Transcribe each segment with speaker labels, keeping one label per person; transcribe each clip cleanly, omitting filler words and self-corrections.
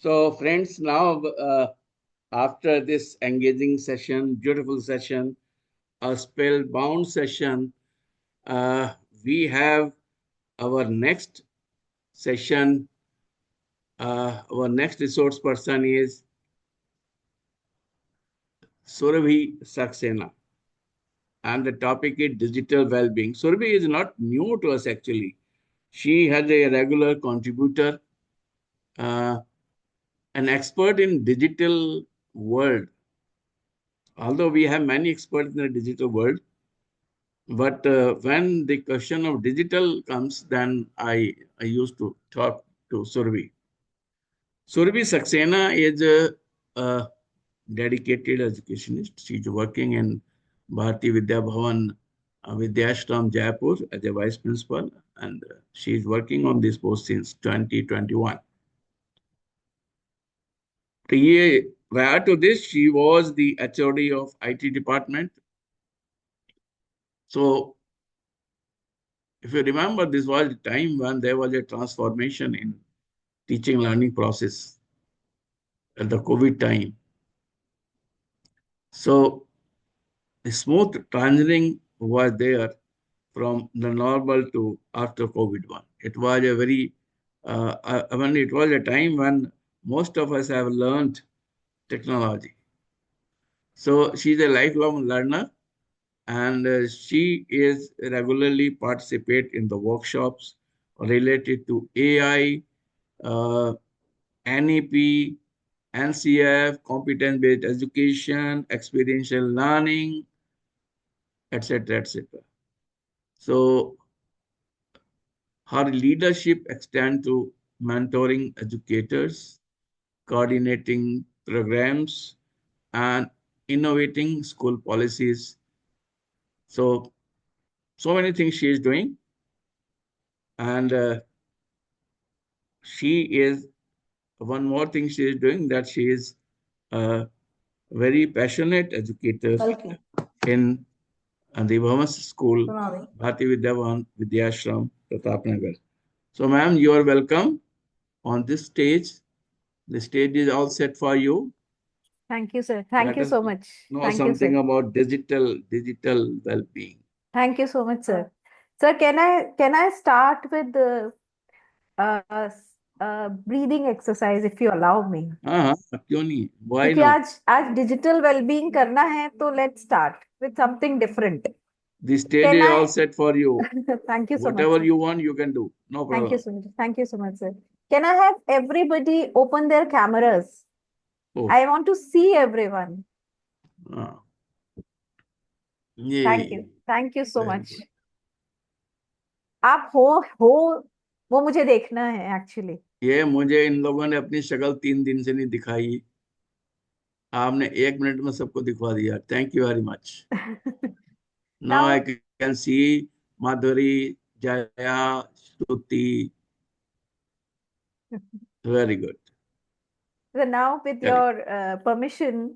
Speaker 1: So, friends, now after this engaging session, beautiful session, a spellbound session, uh, we have our next session. Our next resource person is Surabhi Saxena, and the topic is digital well-being. Surabhi is not new to us actually. She has a regular contributor, uh, an expert in digital world. Although we have many experts in the digital world, but when the question of digital comes, then I used to talk to Surabhi. Surabhi Saxena is a dedicated educationist. She's working in Bharati Vidya Bhavan Vidyashram Jaipur as a vice principal, and she's working on this post since 2021. Prior to this, she was the HOD of IT department. So if you remember, this was the time when there was a transformation in teaching learning process at the COVID time. So a smooth transitioning was there from the normal to after COVID one. It was a very, it was a time when most of us have learned technology. So she's a lifelong learner, and she is regularly participate in the workshops related to AI, uh, NEP, NCF, competence-based education, experiential learning, etc., etc. So her leadership extends to mentoring educators, coordinating programs, and innovating school policies. So, so many things she is doing, and she is one more thing she is doing, that she is a very passionate educator in the Bhamas School, Bharati Vidya Bhavan Vidyashram, Pratapnagar. So, ma'am, you are welcome on this stage. The stage is all set for you.
Speaker 2: Thank you, sir. Thank
Speaker 1: Let
Speaker 2: you
Speaker 1: us
Speaker 2: so much.
Speaker 1: know
Speaker 2: Thank you,
Speaker 1: something
Speaker 2: sir.
Speaker 1: about digital well-being.
Speaker 2: Thank you so much, sir. Sir, can I start with the breathing exercise if you allow me?
Speaker 1: हाँ क्यों नहीं? Why
Speaker 2: क्योंकि
Speaker 1: not?
Speaker 2: आज digital wellbeing करना है तो let's start with something different.
Speaker 1: The stage
Speaker 2: can
Speaker 1: is
Speaker 2: I
Speaker 1: all set for you.
Speaker 2: Thank you so much
Speaker 1: Whatever
Speaker 2: sir.
Speaker 1: you want, you can do. No
Speaker 2: thank you
Speaker 1: problem.
Speaker 2: So much. Thank you so much sir. Can I have everybody open their cameras?
Speaker 1: Oh,
Speaker 2: I want to see everyone.
Speaker 1: ah,
Speaker 2: thank you so
Speaker 1: very
Speaker 2: much.
Speaker 1: good.
Speaker 2: आप हो वो मुझे देखना है actually.
Speaker 1: ये मुझे इन लोगों ने अपनी शक्ल 3 दिन से नहीं दिखाई. आपने 1 मिनट में सबको दिखवा दिया. Thank you very much. Now I
Speaker 2: now
Speaker 1: can see Madhuri, Jaya, Shruti. Very good.
Speaker 2: Now with
Speaker 1: Correct.
Speaker 2: Your permission मैं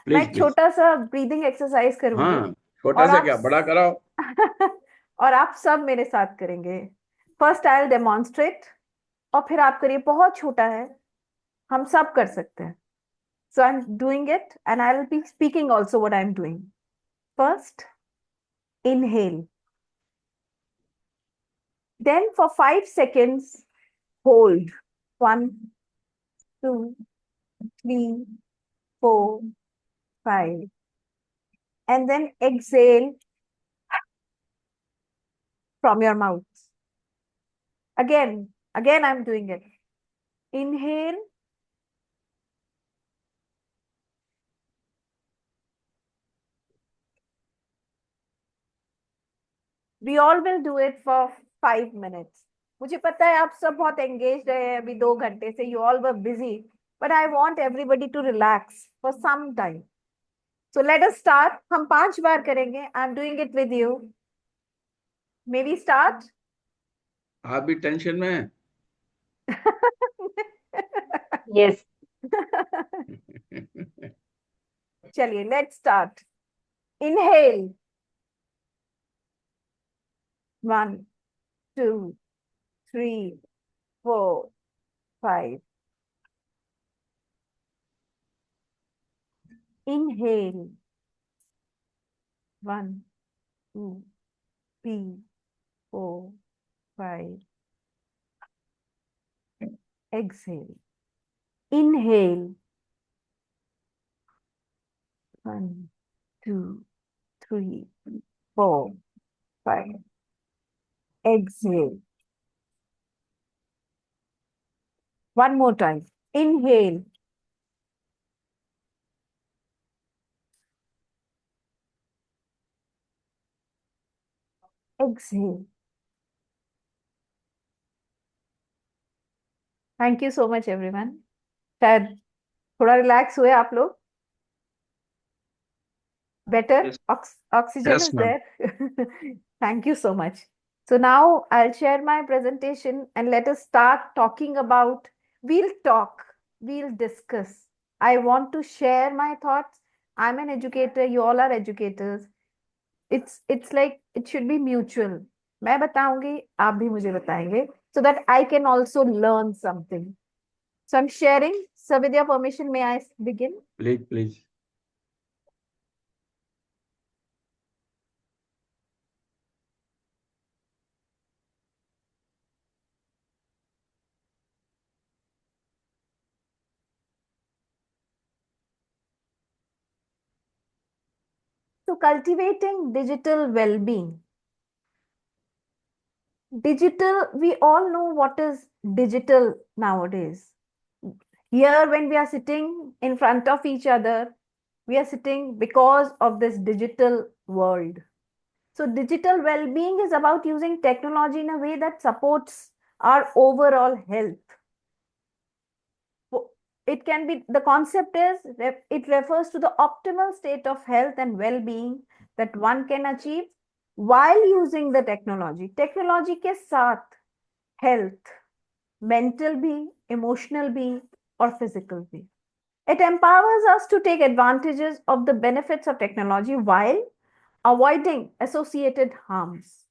Speaker 1: Please,
Speaker 2: एक
Speaker 1: please.
Speaker 2: छोटा सा ब्रीदिंग एक्सरसाइज करूंगी
Speaker 1: हाँ, छोटा
Speaker 2: और
Speaker 1: सा
Speaker 2: आप
Speaker 1: क्या, बड़ा कराओ.
Speaker 2: और आप सब मेरे साथ करेंगे. फर्स्ट आई विल डेमोन्स्ट्रेट और फिर आप करिए. बहुत छोटा है, हम सब कर सकते हैं. So I am doing it and I will be speaking also what I am doing. First inhale, then for 5 seconds hold. 1, 2, 3, 4, 5, and then exhale from your mouth. Again I'm doing it. Inhale, we all will do it for 5 minutes. मुझे पता है आप सब बहुत engage रहे हैं अभी 2 घंटे से. You all were busy, but I want everybody to relax for some time. So let us start. हम 5 बार करेंगे. I am doing it with you. May we start?
Speaker 1: आप भी टेंशन में हैं?
Speaker 3: Yes.
Speaker 2: चलिए let's start. Inhale 1, 2, 3, 4, 5. Inhale. 1, 2, 3, 4, 5. Exhale. Inhale. 1, 2, 3, 4, 5. Exhale. One more time. Inhale. Exhale. Thank you so much, everyone. शायद थोड़ा रिलैक्स हुए आप लोग. Better?
Speaker 1: Yes.
Speaker 2: Oxygen
Speaker 1: Yes,
Speaker 2: is
Speaker 1: ma'am.
Speaker 2: there. Thank you so much. So now I'll share my presentation and let us start talking about, we'll talk, we'll discuss. I want to share my thoughts. I'm an educator, you all are educators. It's like it should be mutual. मैं बताऊंगी, आप भी मुझे बताएंगे, so that I can also learn something. So I'm sharing. So with your permission, may I begin?
Speaker 1: Please, please.
Speaker 2: So cultivating digital well-being. Digital, we all know what is digital nowadays. Here, when we are sitting in front of each other, we are sitting because of this digital world. So digital well-being is about using technology in a way that supports our overall health. It can be, the concept is, it refers to the optimal state of health and well-being that one can achieve while using the technology. Technology के साथ health, mental भी, emotional भी, or physical भी. It empowers us to take advantages of the benefits of technology while avoiding associated harms.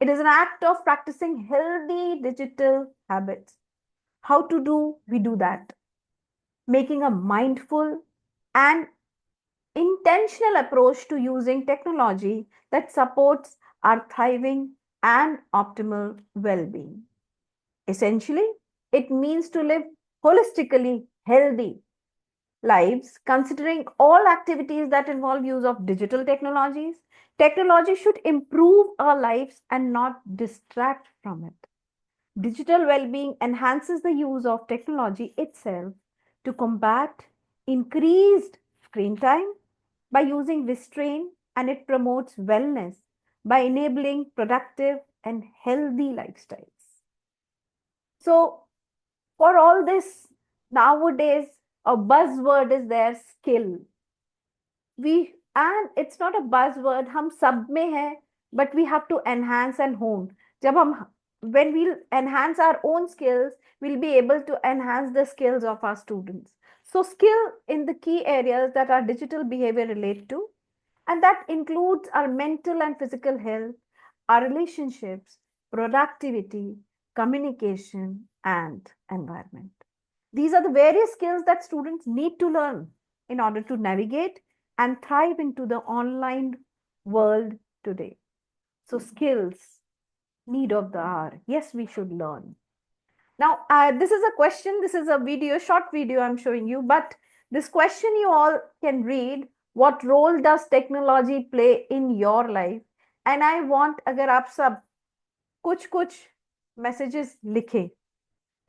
Speaker 2: It is an act of practicing healthy digital habits. How to do? We do that. Making a mindful and intentional approach to using technology that supports our thriving and optimal well being. Essentially, it means to live holistically healthy lives, considering all activities that involve use of digital technologies. Technology should improve our lives and not distract from it. Digital well-being enhances the use of technology itself to combat increased screen time by using restraint, and it promotes wellness by enabling productive and healthy lifestyles. So, for all this, nowadays, a buzzword is there, skill. And it's not a buzzword, हम सब में है, but we have to enhance and hone. जब हम, when we'll enhance our own skills, we'll be able to enhance the skills of our students. So skill in the key areas that our digital behavior relate to, and that includes our mental and physical health, our relationships, productivity, communication, and environment. These are the various skills that students need to learn in order to navigate and thrive into the online world today. So skills, need of the hour. Yes, we should learn. Now, this is a question, this is a video, short video I'm showing you, but this question you all can read. What role does technology play in your life? And I want, agar aap sab kuch messages likhe,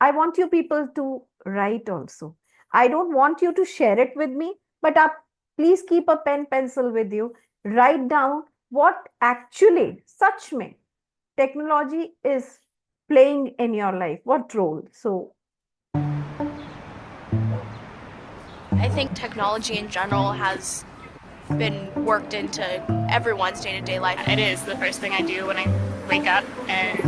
Speaker 2: I want you people to write also. I don't want you to share it with me, but please keep a pen, pencil with you. Write down what actually, such mein, technology is playing in your life. What role? So,
Speaker 3: I think technology in general has been worked into everyone's day-to-day life.
Speaker 4: It is the first thing I do when I wake up and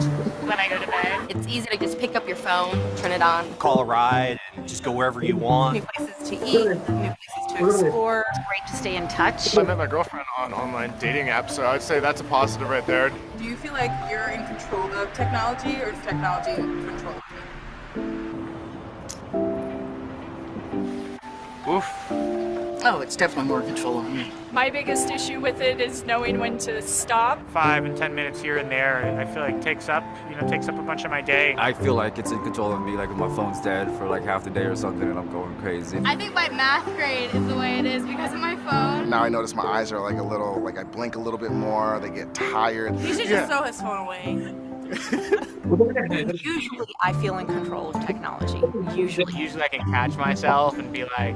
Speaker 4: when I go to bed.
Speaker 3: It's easy to just pick up your phone, turn it on.
Speaker 5: Call a ride and just go wherever you want.
Speaker 3: New places to eat, new places to explore.
Speaker 4: It's great to stay in touch.
Speaker 6: I met my girlfriend on online dating apps, so I'd say that's a positive right there.
Speaker 7: Do you feel like you're in control of technology, or is technology in control of you?
Speaker 6: Oof.
Speaker 8: Oh, it's definitely more control of me.
Speaker 9: My biggest issue with it is knowing when to stop.
Speaker 10: 5 and 10 minutes here and there, I feel like takes up a bunch of my day.
Speaker 11: I feel like it's in control of me, like if my phone's dead for like half the day or something and I'm going crazy.
Speaker 12: I think my math grade is the way it is because of my phone.
Speaker 13: Now I notice my eyes are like a little, like I blink a little bit more, they get tired.
Speaker 7: He should just throw his phone away.
Speaker 14: Usually I feel in control of technology.
Speaker 10: Usually I can catch myself and be like,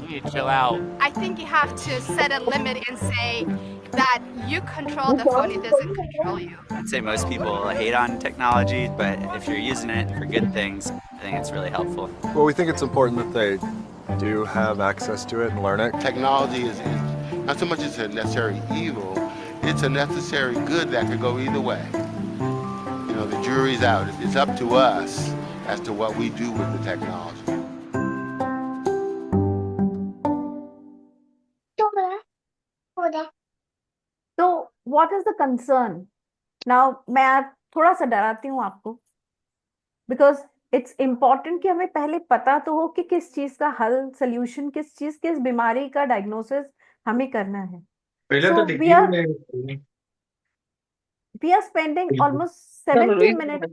Speaker 10: you need to chill out.
Speaker 12: I think you have to set a limit and say that you control the phone, it doesn't control you.
Speaker 15: I'd say most people hate on technology, but if you're using it for good things, I think it's really helpful.
Speaker 16: Well, we think it's important that they do have access to it and learn it.
Speaker 17: Technology is not so much as a necessary evil, it's a necessary good that could go either way. You know, the jury's out. It's up to us as to what we do with the technology.
Speaker 2: So what is the concern? Now, मैं थोड़ा सा डराती हूँ आपको, because it's important कि हमें पहले पता तो हो कि किस चीज का हल, solution, किस बीमारी का diagnosis हमें करना है. So we are spending almost 70 minutes.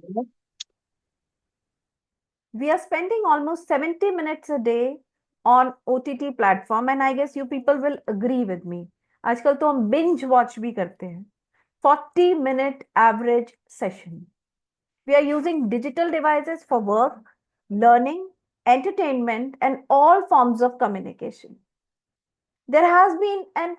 Speaker 2: We are spending almost 70 minutes a day on OTT platform, and I guess you people will agree with me. आजकल तो हम binge watch भी करते हैं. 40-minute average session. We are using digital devices for work, learning, entertainment, and all forms of communication. There has been an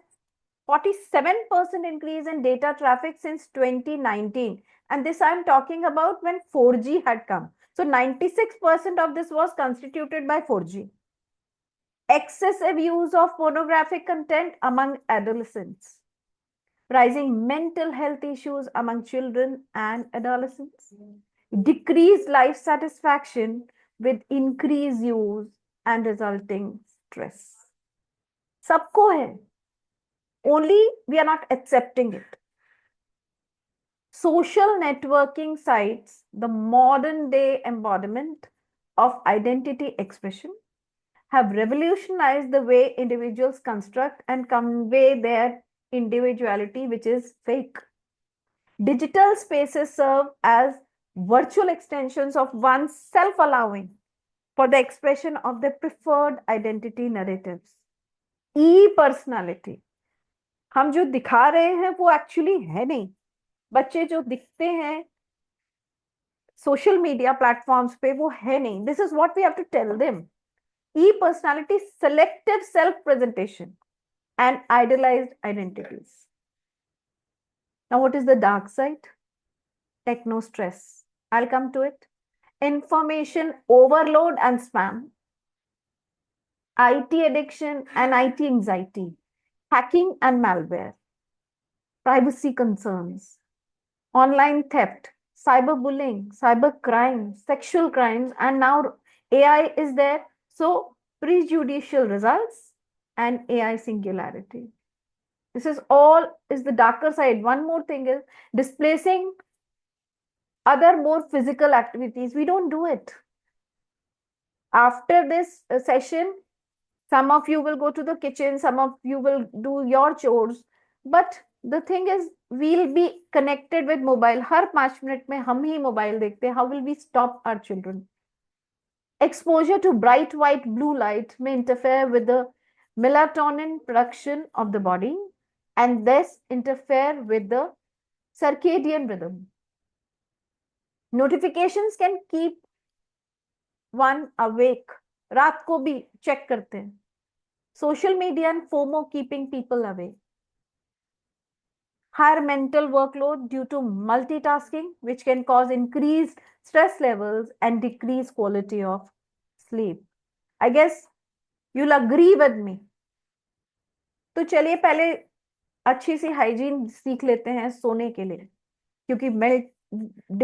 Speaker 2: 47% increase in data traffic since 2019. And this I'm talking about when 4G had come. So 96% of this was constituted by 4G. Excessive use of pornographic content among adolescents. Rising mental health issues among children and adolescents. Decreased life satisfaction with increased use and resulting stress. Sabko hai. Only we are not accepting it. Social networking sites, the modern day embodiment of identity expression, have revolutionized the way individuals construct and convey their individuality, which is fake. Digital spaces serve as virtual extensions of one's self-allowing for the expression of their preferred identity narratives. E-personality. हम जो दिखा रहे हैं वो actually है नहीं. बच्चे जो दिखते हैं सोशल मीडिया प्लेटफॉर्म्स पे वो है नहीं. This is what we have to tell them. E-personality, selective self-presentation and idealized identities. Now, what is the dark side? Techno stress. I'll come to it. Information overload and spam. IT addiction and IT anxiety. Hacking and malware. Privacy concerns. Online theft. Cyberbullying. Cybercrime. Sexual crimes. And now AI is there. So, prejudicial results and AI singularity. This is all is the darker side. One more thing is displacing other more physical activities. We don't do it. After this session, some of you will go to the kitchen, some of you will do your chores. But the thing is, we'll be connected with mobile. Her 5 minute में हम ही mobile देखते हैं. How will we stop our children? Exposure to bright white blue light may interfere with the melatonin production of the body and thus interfere with the circadian rhythm. Notifications can keep one awake. रात को भी check करते हैं. Social media and FOMO keeping people away. Higher mental workload due to multitasking, which can cause increased stress levels and decreased quality of sleep. I guess you'll agree with me. तो चलिए पहले अच्छी सी hygiene सीख लेते हैं सोने के लिए, क्योंकि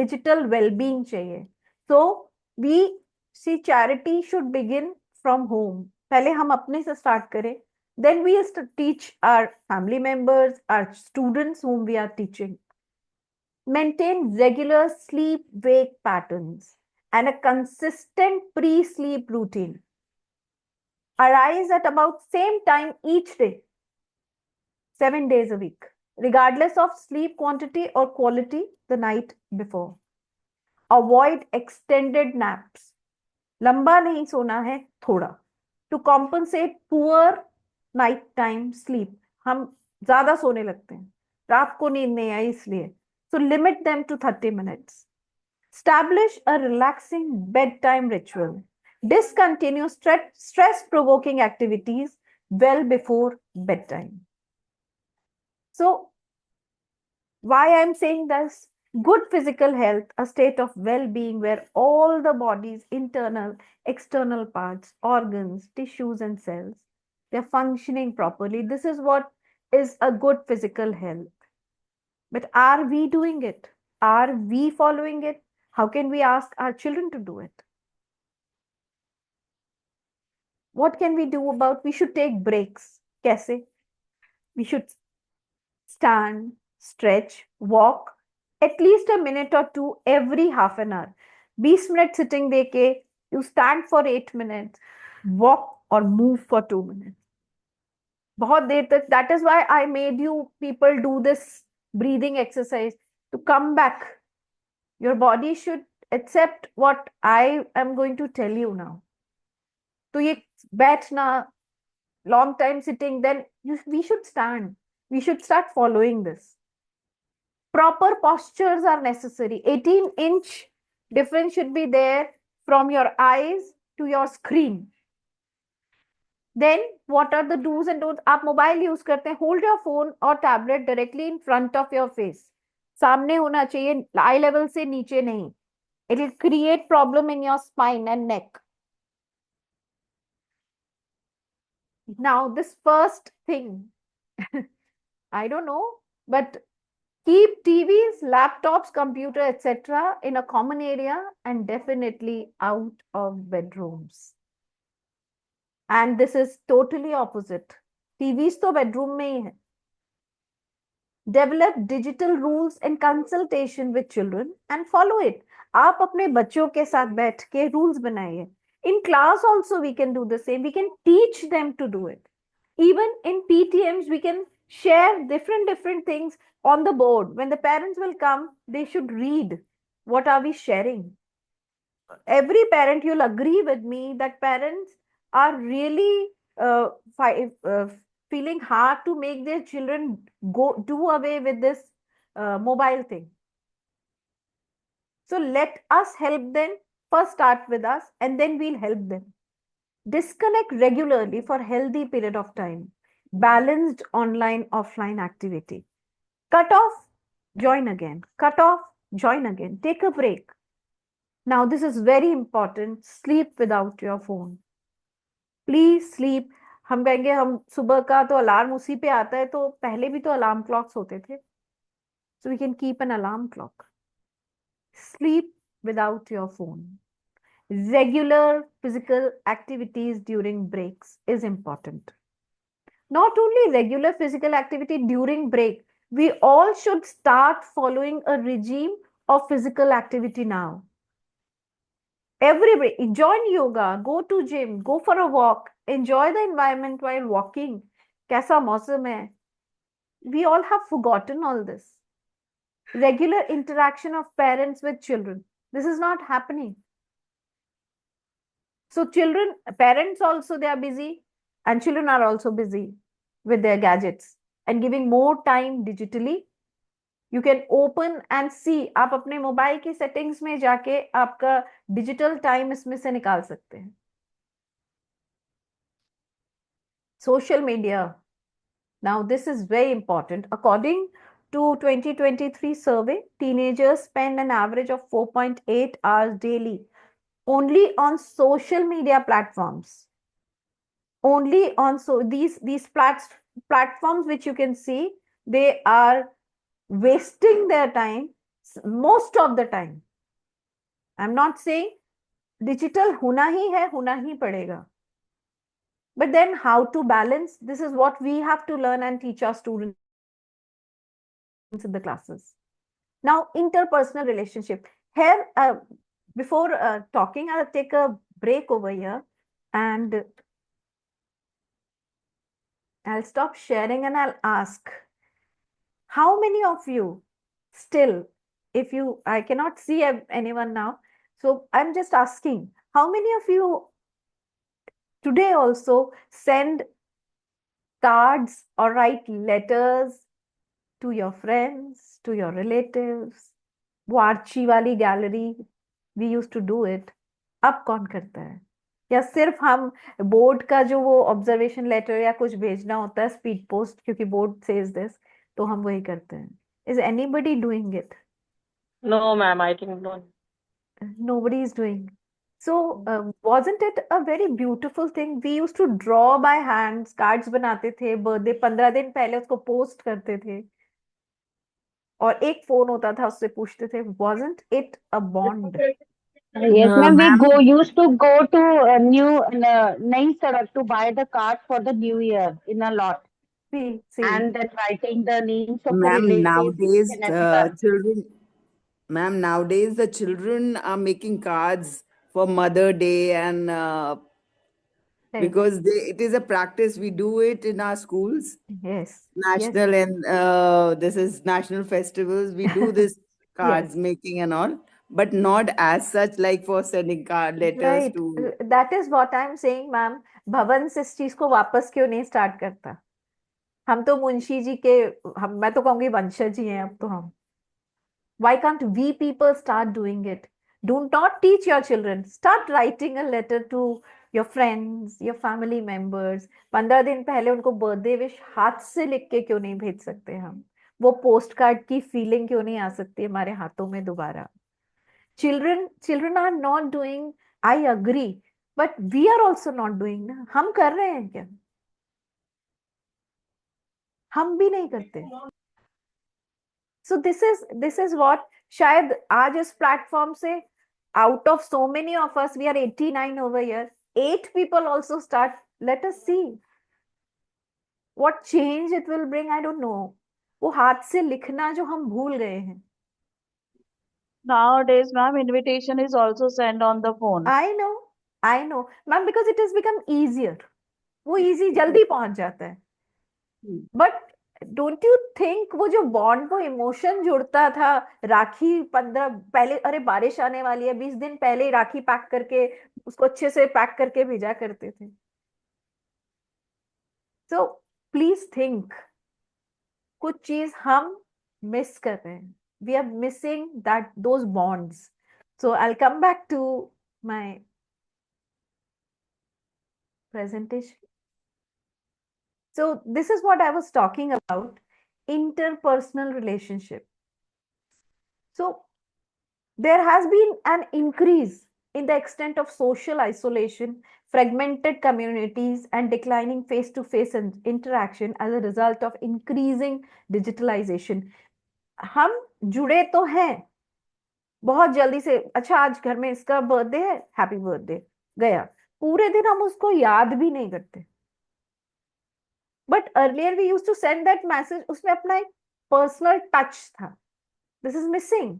Speaker 2: डिजिटल वेलबींग चाहिए. So we see charity should begin from home. पहले हम अपने से start करें. Then we have to teach our family members, our students whom we are teaching. Maintain regular sleep-wake patterns and a consistent pre-sleep routine. Arise at about same time each day, 7 days a week, regardless of sleep quantity or quality the night before. Avoid extended naps. लंबा नहीं सोना है, थोड़ा. To compensate poor night time sleep. हम ज्यादा सोने लगते हैं, रात को नींद नहीं आई इसलिए. So limit them to 30 minutes. Establish a relaxing bedtime ritual. Discontinue stress-provoking activities well before bedtime. So, why I'm saying this? Good physical health, a state of well-being where all the body's internal, external parts, organs, tissues, and cells, they're functioning properly. This is what is a good physical health. But are we doing it? Are we following it? How can we ask our children to do it? What can we do about? We should take breaks. Kaise? We should stand, stretch, walk at least a minute or two every half an hour. 20 minutes sitting deke, you stand for 8 minutes, walk or move for 2 minutes. बहुत देर तक. That is why I made you people do this breathing exercise to come back. Your body should accept what I am going to tell you now. तो ये बैठना, long time sitting, then we should stand. We should start following this. Proper postures are necessary. 18-inch difference should be there from your eyes to your screen. Then what are the do's and don'ts? आप mobile use करते हैं, hold your phone or tablet directly in front of your face. सामने होना चाहिए, eye level से नीचे नहीं. It will create problem in your spine and neck. Now this first thing, I don't know, but keep TVs, laptops, computer, etc. in a common area and definitely out of bedrooms. And this is totally opposite. TVs तो bedroom में ही है. Develop digital rules and consultation with children and follow it. आप अपने बच्चों के साथ बैठ के rules बनाइए. In class also we can do the same. We can teach them to do it. Even in PTMs we can share different things on the board. When the parents will come, they should read. What are we sharing? Every parent, you'll agree with me that parents are really feeling hard to make their children do away with this mobile thing. So let us help them. First start with us and then we'll help them. Disconnect regularly for healthy period of time. Balanced online offline activity. Cut off, join again. Cut off, join again. Take a break. Now this is very important. Sleep without your phone. Please sleep. हम कहेंगे हम सुबह का तो alarm उसी पे आता है, तो पहले भी तो अलार्म क्लॉक्स होते थे. So we can keep an alarm clock. Sleep without your phone. Regular physical activities during breaks is important. Not only regular physical activity during break, we all should start following a regime of physical activity now. Everybody, join yoga, go to gym, go for a walk, enjoy the environment while walking. Kaisa mausam hai? We all have forgotten all this. Regular interaction of parents with children. This is not happening. So children, parents also, they are busy, and children are also busy with their gadgets and giving more time digitally. You can open and see. आप अपने mobile की settings में जाके आपका digital time इसमें से निकाल सकते हैं. Social media. Now this is very important. According to 2023 survey, teenagers spend an average of 4.8 hours daily only on social media platforms. Only on these platforms which you can see, they are wasting their time most of the time. I'm not saying digital hona hi padega. But then how to balance? This is what we have to learn and teach our students in the classes. Now, interpersonal relationship. Here, before talking, I'll take a break over here and I'll stop sharing and I'll ask, how many of you still, if you, I cannot see anyone now, so I'm just asking, how many of you today also send cards or write letters to your friends, to your relatives? वो Archie वाली gallery, we used to do it. अब कौन करता है? या सिर्फ हम board का जो वो ऑब्जर्वेशन लेटर या कुछ भेजना होता है स्पीड पोस्ट, क्योंकि बोर्ड सेज दिस, तो हम वही करते हैं. Is anybody doing it?
Speaker 18: No, ma'am, I think no.
Speaker 2: Nobody is doing. So wasn't it a very beautiful thing? We used to draw by hands, cards बनाते थे, birthday 15 दिन पहले उसको पोस्ट करते थे, और एक फोन होता था, उससे पूछते थे. Wasn't it a bond?
Speaker 19: Yes, ma'am. Used to go to Nayi Sadak to buy the cards for the New Year in a lot.
Speaker 2: See.
Speaker 19: And then writing the names of the
Speaker 20: Ma'am,
Speaker 19: relatives.
Speaker 20: nowadays
Speaker 19: and everyone.
Speaker 20: children, ma'am, nowadays the children are making cards for Mother Day and because it is a practice. We do it in our schools.
Speaker 2: Yes.
Speaker 20: National and this is national festivals. We do this cards making and all, but not as such like for sending card letters
Speaker 2: Right.
Speaker 20: to.
Speaker 2: That is what I'm saying, ma'am. भवन से इस चीज को वापस क्यों नहीं start करता? हम तो मुंशी जी के, मैं तो कहूंगी वंशज ही हैं अब तो हम. Why can't we people start doing it? Do not teach your children. Start writing a letter to your friends, your family members. 15 दिन पहले उनको बर्थडे विश हाथ से लिख के क्यों नहीं भेज सकते हम? वो पोस्ट कार्ड की फीलिंग क्यों नहीं आ सकती हमारे हाथों में दोबारा? Children are not doing, I agree, but we are also not doing ना. हम कर रहे हैं क्या? हम भी नहीं करते. So this is what शायद आज इस प्लेटफॉर्म से out of so many of us, we are 89 over here, 8 people also start. Let us see what change it will bring. I don't know. वो हाथ से लिखना जो हम भूल गए हैं.
Speaker 18: Nowadays, ma'am, invitation is also sent on the phone.
Speaker 2: I know, ma'am, because it has become easier. वो easy जल्दी पहुंच जाता है. But don't you think वो जो बॉन्ड, वो इमोशन जुड़ता था, राखी 15 पहले, अरे बारिश आने वाली है, 20 दिन पहले ही राखी पैक करके उसको अच्छे से पैक करके भेजा करते थे. So please think, कुछ चीज हम मिस कर रहे हैं. We are missing those bonds. So I'll come back to my presentation. So this is what I was talking about, interpersonal relationship. So there has been an increase in the extent of social isolation, fragmented communities, and declining face-to-face interaction as a result of increasing digitalization. हम जुड़े तो हैं बहुत जल्दी से, अच्छा आज घर में इसका बर्थडे है, हैप्पी बर्थडे, गया, पूरे दिन हम उसको याद भी नहीं करते. But earlier we used to send that message, उसमें अपना एक पर्सनल टच था. This is missing.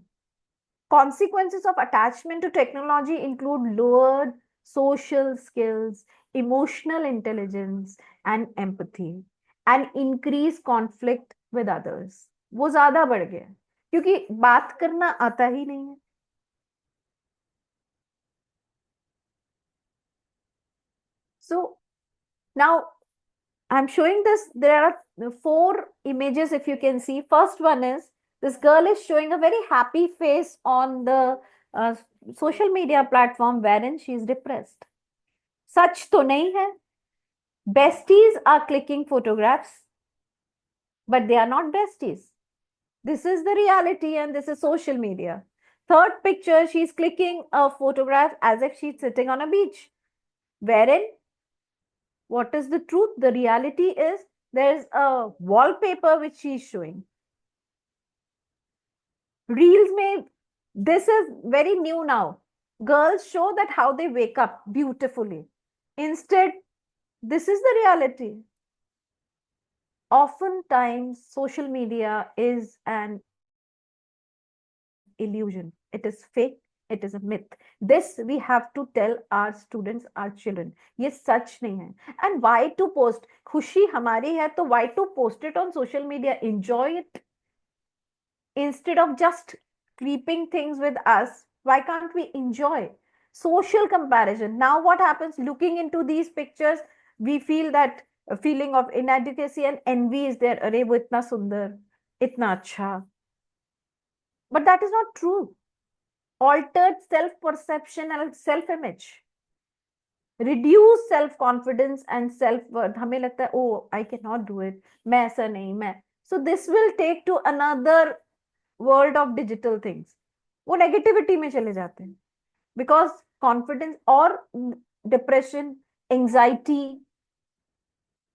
Speaker 2: Consequences of attachment to technology include lowered social skills, emotional intelligence, and empathy, and increased conflict with others. वो ज्यादा बढ़ गया क्योंकि बात करना आता ही नहीं है. So now I'm showing this. There are 4 images if you can see. First one is this girl is showing a very happy face on the social media platform wherein she is depressed. Such to nahi hai. Besties are clicking photographs, but they are not besties. This is the reality and this is social media. Third picture, she's clicking a photograph as if she's sitting on a beach. Wherein, what is the truth? The reality is there's a wallpaper which she's showing. Reels mein, this is very new now. Girls show that how they wake up beautifully. Instead, this is the reality. Oftentimes, social media is an illusion. It is fake. It is a myth. This we have to tell our students, our children. ये सच नहीं है. And why to post? खुशी हमारी है तो why to post it on social media? Enjoy it. Instead of just creeping things with us, why can't we enjoy? Social comparison. Now what happens? Looking into these pictures, we feel that a feeling of inadequacy and envy is there. अरे वो इतना सुंदर, इतना अच्छा. But that is not true. Altered self-perception and self-image. Reduce self-confidence and self-worth. हमें लगता है, oh, I cannot do it. मैं ऐसा नहीं, मैं. So this will take to another world of digital things. वो negativity में चले जाते हैं. Because confidence or depression, anxiety,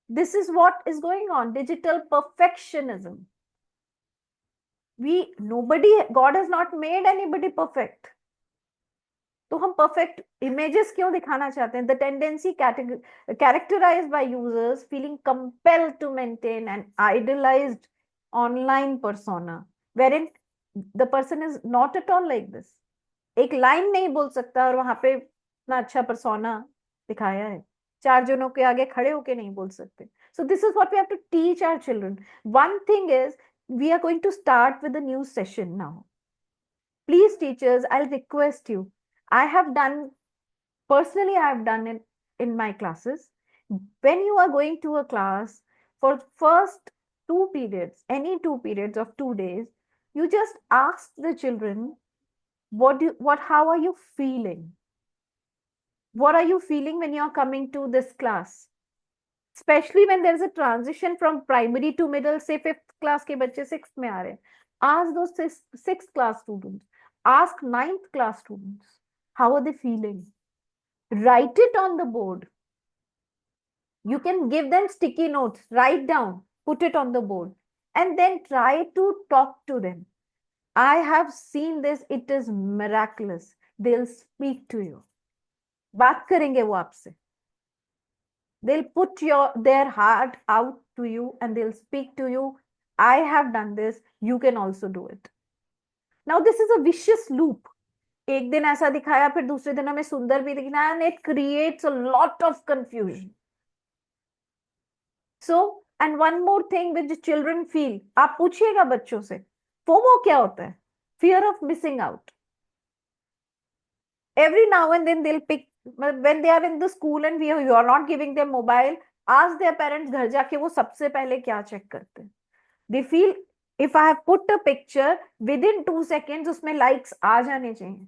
Speaker 2: this is what is going on. Digital perfectionism. God has not made anybody perfect. तो हम perfect images क्यों दिखाना चाहते हैं? The tendency characterized by users feeling compelled to maintain an idealized online persona, wherein the person is not at all like this. एक line नहीं बोल सकता और वहां पे इतना अच्छा persona दिखाया है. 4 जनों के आगे खड़े होके नहीं बोल सकते. So this is what we have to teach our children. One thing is, we are going to start with a new session now. Please, teachers, I'll request you. I have done it in my classes. When you are going to a class for first 2 periods, any 2 periods of 2 days, you just ask the children, how are you feeling? What are you feeling when you are coming to this class? Especially when there is a transition from primary to middle, say 5th class के बच्चे 6th में आ रहे हैं. Ask those 6th class students. Ask 9th class students. How are they feeling? Write it on the board. You can give them sticky notes. Write down. Put it on the board. And then try to talk to them. I have seen this. It is miraculous. They'll speak to you. बात करेंगे वो आपसे. They'll put their heart out to you and they'll speak to you. I have done this. You can also do it. Now this is a vicious loop. एक दिन ऐसा दिखाया, फिर दूसरे दिन हमें सुंदर भी दिखना, and it creates a lot of confusion. So, and one more thing which children feel. आप पूछिएगा बच्चों से, FOMO क्या होता है? Fear of missing out. Every now and then they'll pick, when they are in the school and you are not giving them mobile, ask their parents घर जाके वो सबसे पहले क्या check करते हैं. They feel if I have put a picture, within 2 seconds उसमें likes आ जाने चाहिए.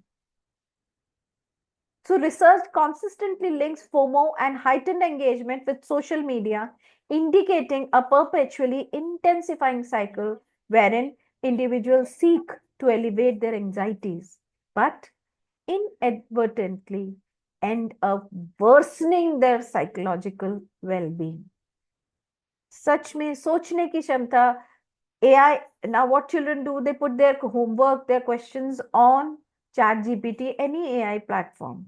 Speaker 2: So research consistently links FOMO and heightened engagement with social media, indicating a perpetually intensifying cycle wherein individuals seek to elevate their anxieties, but inadvertently end up worsening their psychological well-being. सच में सोचने की क्षमता, AI, now what children do, they put their homework, their questions on ChatGPT, any AI platform.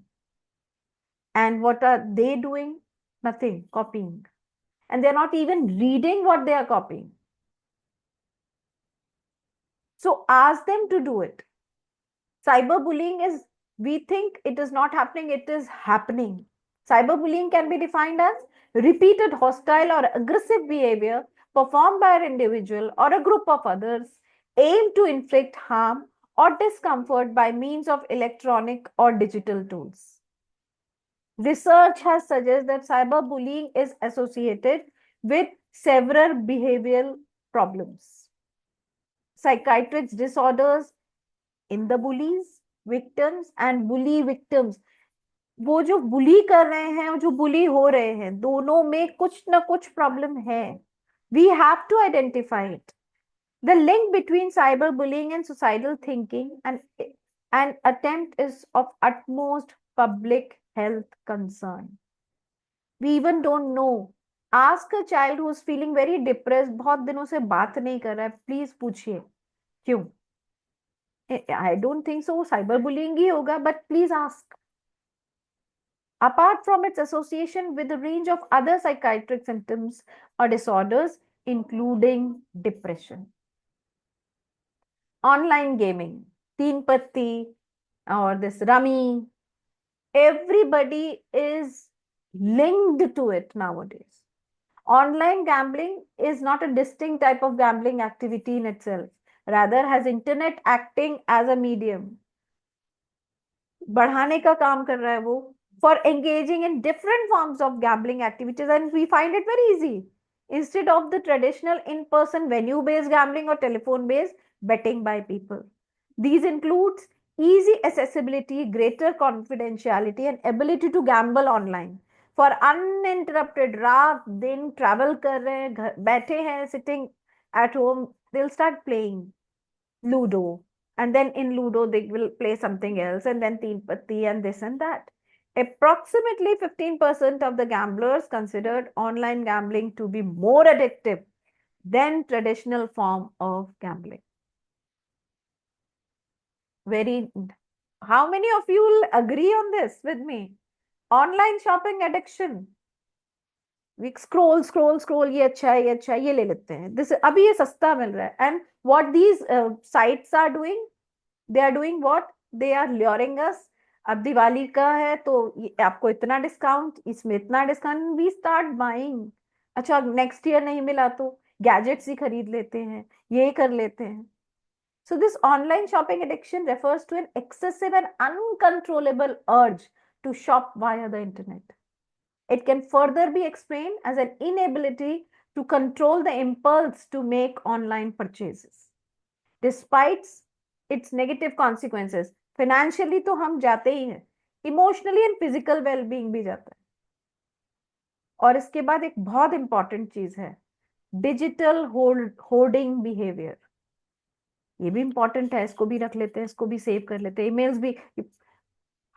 Speaker 2: And what are they doing? Nothing, copying. And they're not even reading what they are copying. So ask them to do it. Cyberbullying is, we think it is not happening, it is happening. Cyberbullying can be defined as repeated hostile or aggressive behavior performed by an individual or a group of others aimed to inflict harm or discomfort by means of electronic or digital tools. Research has suggested that cyberbullying is associated with several behavioral problems, psychiatric disorders in the bullies, victims and bully victims. वो जो bully कर रहे हैं और जो bully हो रहे हैं, दोनों में कुछ ना कुछ problem है. We have to identify it. The link between cyberbullying and suicidal thinking and an attempt is of utmost public health concern. We even don't know. Ask a child who is feeling very depressed, बहुत दिनों से बात नहीं कर रहा है, please पूछिए क्यों? I don't think so. Cyberbullying ही होगा, but please ask. Apart from its association with a range of other psychiatric symptoms or disorders, including depression. Online gaming, teen patti, or this rummy. Everybody is linked to it nowadays. Online gambling is not a distinct type of gambling activity in itself, rather has internet acting as a medium. बढ़ाने का काम कर रहा है वो for engaging in different forms of gambling activities, and we find it very easy. Instead of the traditional in-person venue-based gambling or telephone-based betting by people. These includes easy accessibility, greater confidentiality, and ability to gamble online. For uninterrupted, रात दिन travel कर रहे हैं, बैठे हैं, sitting at home, they'll start playing Ludo. And then in Ludo, they will play something else, and then Teen Patti and this and that. Approximately 15% of the gamblers considered online gambling to be more addictive than traditional form of gambling. How many of you will agree on this with me? Online shopping addiction. We scroll, ये अच्छा है, ये ले लेते हैं. This अभी ये सस्ता मिल रहा है. And what these sites are doing? They are doing what? They are luring us. अब दिवाली का है तो आपको इतना डिस्काउंट, इसमें इतना डिस्काउंट. We start buying. अच्छा नेक्स्ट ईयर नहीं मिला तो गैजेट्स ही खरीद लेते हैं, ये कर लेते हैं. So this online shopping addiction refers to an excessive and uncontrollable urge to shop via the internet. It can further be explained as an inability to control the impulse to make online purchases. Despite its negative consequences, financially तो हम जाते ही हैं, emotionally and physical well-being भी जाता है. और इसके बाद एक बहुत important चीज है, digital hoarding behavior. ये भी important है, इसको भी रख लेते हैं, इसको भी सेव कर लेते हैं, emails भी.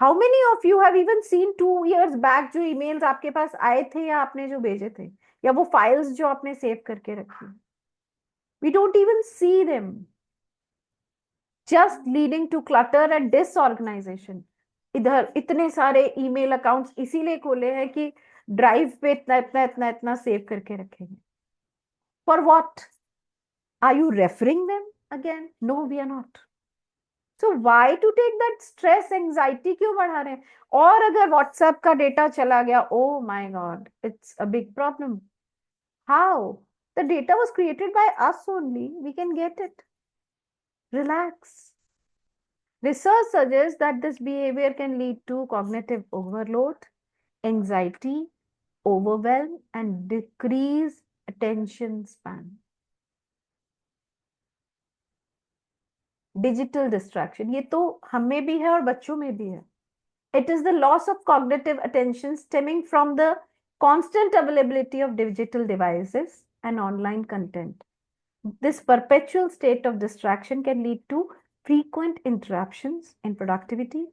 Speaker 2: How many of you have even seen 2 years back जो emails आपके पास आए थे या आपने जो भेजे थे, या वो files जो आपने सेव करके रखी? We don't even see them. Just leading to clutter and disorganization. इधर इतने सारे ईमेल अकाउंट्स इसीलिए खोले हैं कि ड्राइव पे इतना सेव करके रखेंगे. For what? Are you referring them again? No, we are not. So why to take that stress, anxiety क्यों बढ़ा रहे हैं? और अगर WhatsApp का डेटा चला गया, oh my God, it's a big problem. How? The data was created by us only. We can get it. Relax. Research suggests that this behavior can lead to cognitive overload, anxiety, overwhelm, and decreased attention span. Digital distraction. ये तो हम में भी है और बच्चों में भी है. It is the loss of cognitive attention stemming from the constant availability of digital devices and online content. This perpetual state of distraction can lead to frequent interruptions in productivity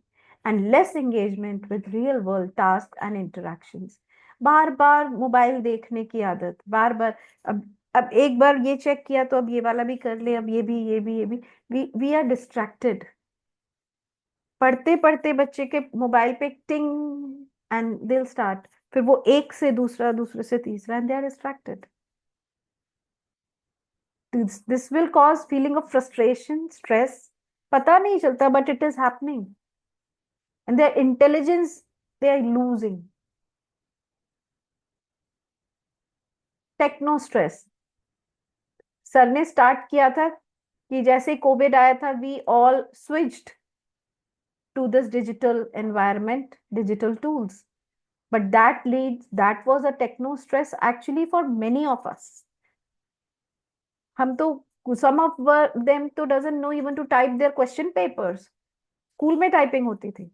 Speaker 2: and less engagement with real world tasks and interactions. Bar bar mobile देखने की आदत, बार बार अब एक बार ये check किया तो अब ये वाला भी कर ले, अब ये भी. We are distracted. पढ़ते पढ़ते बच्चे के मोबाइल पे टिंग and they'll start, फिर वो एक से दूसरा, दूसरे से तीसरा, and they are distracted. This will cause feeling of frustration, stress. पता नहीं चलता, but it is happening. And their intelligence, they are losing. Techno stress. Sir ने स्टार्ट किया था कि जैसे कोविड आया था, we all switched to this digital environment, digital tools. But that was a techno stress actually for many of us. हम तो some of them तो doesn't know even to type their question papers. School में typing होती थी.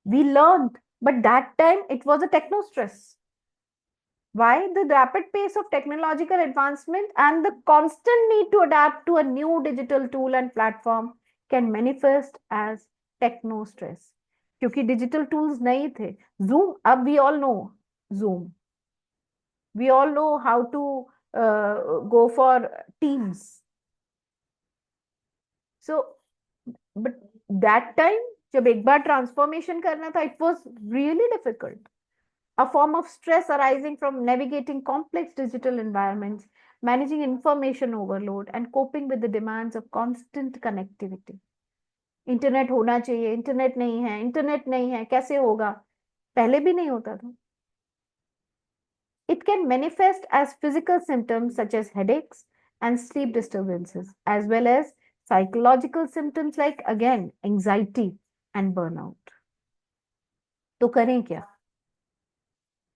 Speaker 2: We learned, but that time it was a techno stress. Why? The rapid pace of technological advancement and the constant need to adapt to a new digital tool and platform can manifest as techno stress. क्योंकि digital tools नहीं थे. Zoom, अब we all know Zoom. We all know how to go for Teams. So, but that time, जब एक बार transformation करना था, it was really difficult. A form of stress arising from navigating complex digital environments, managing information overload, and coping with the demands of constant connectivity. Internet होना चाहिए, internet नहीं है, कैसे होगा? पहले भी नहीं होता था. It can manifest as physical symptoms such as headaches and sleep disturbances, as well as psychological symptoms like, again, anxiety and burnout. तो करें क्या?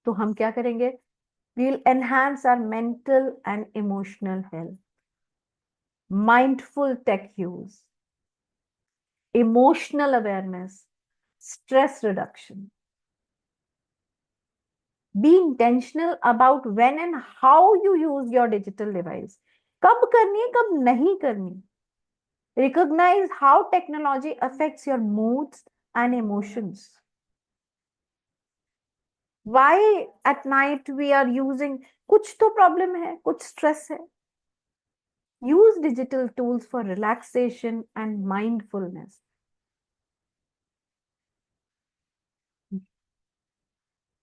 Speaker 2: तो हम क्या करेंगे? We'll enhance our mental and emotional health. Mindful tech use, emotional awareness, stress reduction. Be intentional about when and how you use your digital device. कब करनी है, कब नहीं करनी. Recognize how technology affects your moods and emotions. Why at night we are using? कुछ तो problem है, कुछ stress है. Use digital tools for relaxation and mindfulness.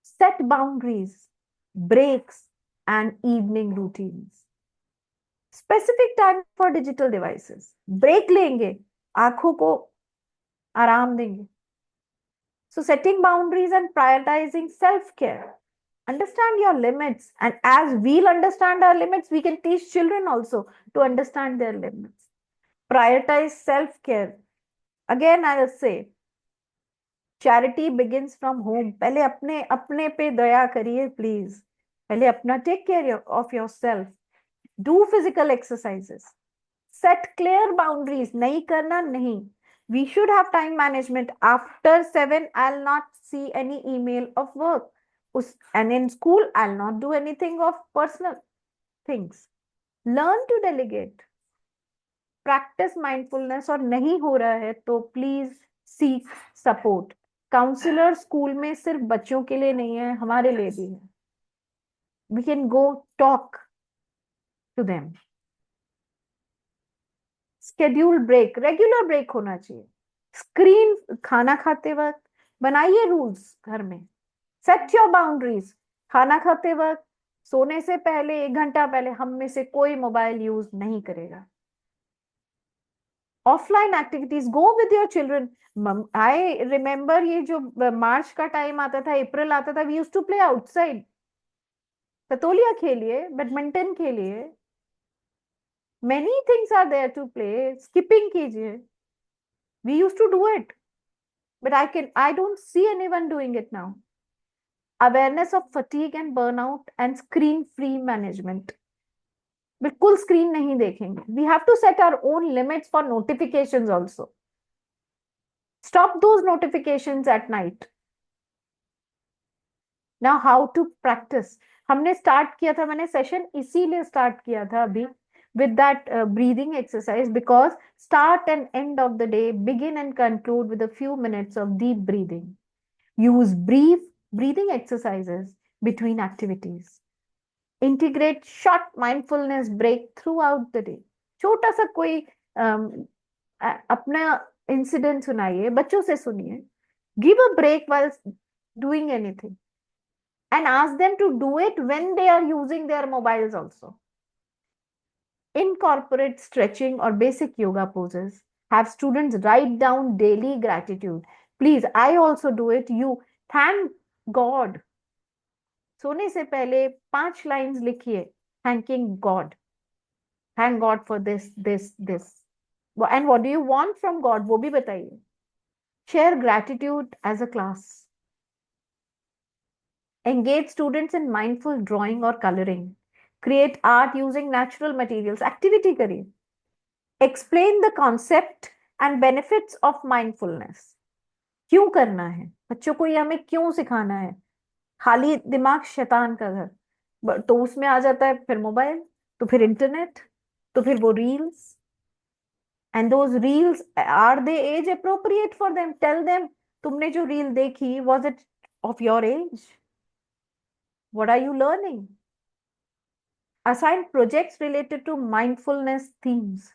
Speaker 2: Set boundaries, breaks, and evening routines. Specific time for digital devices. Break लेंगे, आंखों को आराम देंगे. So setting boundaries and prioritizing self-care. Understand your limits, and as we'll understand our limits, we can teach children also to understand their limits. Prioritize self-care. Again, I will say, charity begins from home. पहले अपने पे दया करिए, please. पहले अपना take care of yourself. Do physical exercises. Set clear boundaries. नहीं करना नहीं. We should have time management. After 7, I'll not see any email of work. And in school, I'll not do anything of personal things. Learn to delegate. Practice mindfulness. और नहीं हो रहा है तो please seek support. Counselor school में सिर्फ बच्चों के लिए नहीं है, हमारे लिए भी है. We can go talk to them. Schedule break. Regular break होना चाहिए. Screen खाना खाते वक्त बनाइए rules घर में. Set your boundaries. खाना खाते वक्त, सोने से पहले 1 घंटा पहले हम में से कोई मोबाइल यूज नहीं करेगा. Offline activities, go with your children. I remember ये जो मार्च का टाइम आता था, अप्रैल आता था, we used to play outside. सतोलिया खेलिए, बैडमिंटन खेलिए. Many things are there to play. Skipping कीजिए. We used to do it, but I don't see anyone doing it now. Awareness of fatigue and burnout and screen-free management. बिल्कुल screen नहीं देखेंगे. We have to set our own limits for notifications also. Stop those notifications at night. Now how to practice. हमने start किया था, मैंने session इसीलिए start किया था अभी with that breathing exercise, because start and end of the day, begin and conclude with a few minutes of deep breathing. Use brief breathing exercises between activities. Integrate short mindfulness break throughout the day. छोटा सा कोई अपना incident सुनाइए, बच्चों से सुनिए. Give a break while doing anything and ask them to do it when they are using their mobiles also. Incorporate stretching or basic yoga poses. Have students write down daily gratitude. Please, I also do it. You thank God. सोने से पहले 5 lines लिखिए, thanking God. Thank God for this. And what do you want from God? वो भी बताइए. Share gratitude as a class. Engage students in mindful drawing or coloring. Create art using natural materials. Activity करिए. Explain the concept and benefits of mindfulness. क्यों करना है? बच्चों को ये हमें क्यों सिखाना है? खाली दिमाग शैतान का घर. तो उसमें आ जाता है फिर मोबाइल, तो फिर इंटरनेट, तो फिर वो reels. And those reels, are they age appropriate for them? Tell them, तुमने जो रील देखी, was it of your age? What are you learning? Assign projects related to mindfulness themes.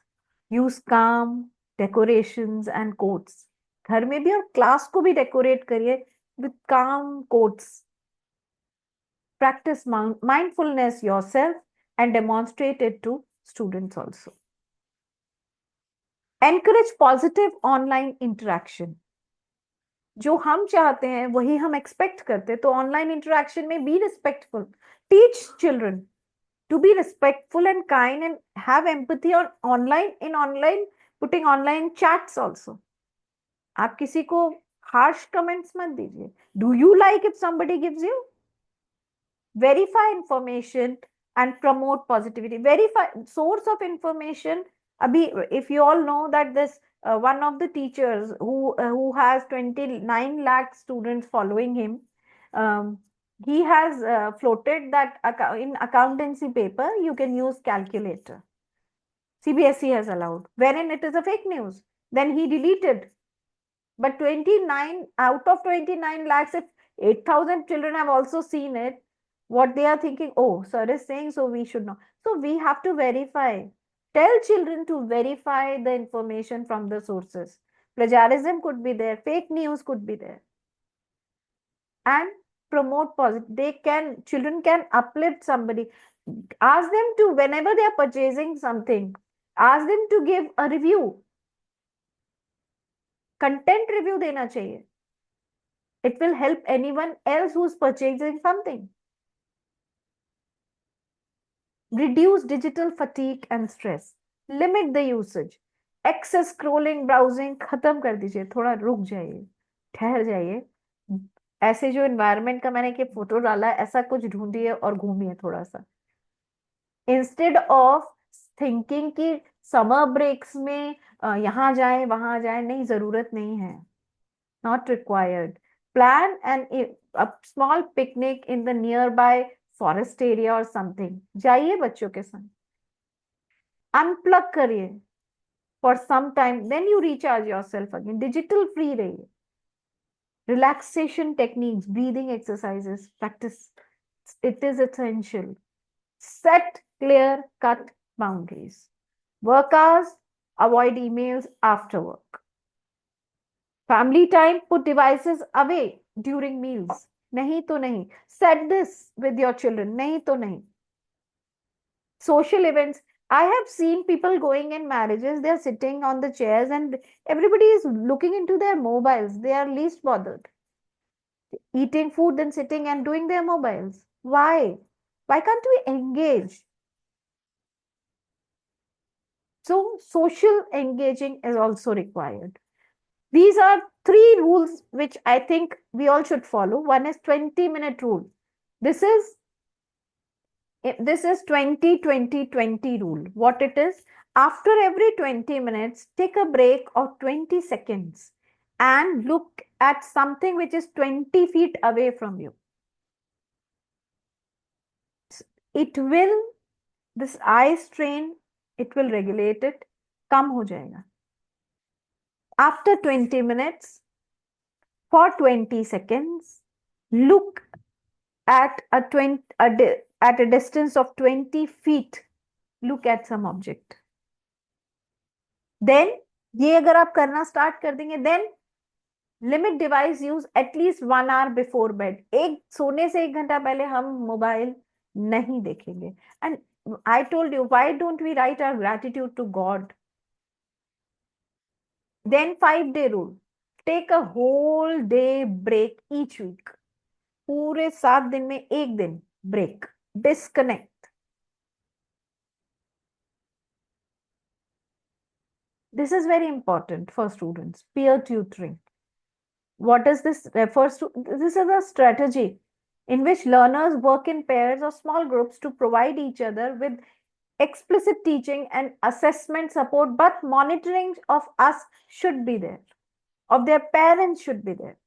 Speaker 2: Use calm, decorations and quotes. घर में भी और class को भी decorate करिए with calm quotes. Practice mindfulness yourself and demonstrate it to students also. Encourage positive online interaction. जो हम चाहते हैं वही हम एक्सपेक्ट करते हैं, तो ऑनलाइन इंटरेक्शन में be respectful. Teach children to be respectful and kind and have empathy on online putting online chats also. आप किसी को harsh comments मत दीजिए. Do you like if somebody gives you? Verify information and promote positivity. Verify source of information. Abhi, if you all know that this one of the teachers who has 29 lakh students following him, he has floated that in accountancy paper you can use calculator. CBSE has allowed, wherein it is a fake news. Then he deleted. But 29 out of 29 lakhs, if 8,000 children have also seen it, what they are thinking, oh, sir is saying, so we should know. So we have to verify. Tell children to verify the information from the sources. Plagiarism could be there, fake news could be there. And promote positive. Children can uplift somebody. Ask them to, whenever they are purchasing something, ask them to give a review. Content review dena chahiye. It will help anyone else who's purchasing something. Reduce digital fatigue and stress. Limit the usage. Excess scrolling, browsing, खत्म कर दीजिए. थोड़ा रुक जाइए, ठहर जाइए. ऐसे जो environment का मैंने कि फोटो डाला है, ऐसा कुछ ढूंढिए और घूमिए थोड़ा सा. Instead of thinking कि summer breaks में यहाँ जाए वहाँ जाए, नहीं, जरूरत नहीं है. Not required. Plan a small picnic in the nearby forest area or something. जाइए बच्चों के संग. Unplug करिए for some time. Then you recharge yourself again. Digital free रहिए. Relaxation techniques, breathing exercises, practice. It is essential. Set clear cut boundaries. Work hours, avoid emails after work. Family time, put devices away during meals. Nahi to nahi. Set this with your children. Nahi to nahi. Social events. I have seen people going in marriages, they are sitting on the chairs and everybody is looking into their mobiles. They are least bothered. Eating food and sitting and doing their mobiles. Why? Why can't we engage? So social engaging is also required. These are 3 rules which I think we all should follow. One is 20-minute rule. This is 20-20-20 rule. What it is? After every 20 minutes, take a break of 20 seconds and look at something which is 20 feet away from you. It will, this eye strain, it will regulate it. Kam ho jayega. After 20 minutes, for 20 seconds, look at at a distance of 20 feet, look at some object. Then, ये अगर आप करना start कर देंगे, then limit device use at least 1 hour before bed. सोने से 1 घंटा पहले हम मोबाइल नहीं देखेंगे. And I told you, why don't we write our gratitude to God? Then 5-day rule. Take a whole day break each week. पूरे 7 दिन में 1 दिन break. Disconnect. This is very important for students. Peer tutoring. What does this refers to? This is a strategy in which learners work in pairs or small groups to provide each other with explicit teaching and assessment support, but monitoring of us should be there, of their parents should be there.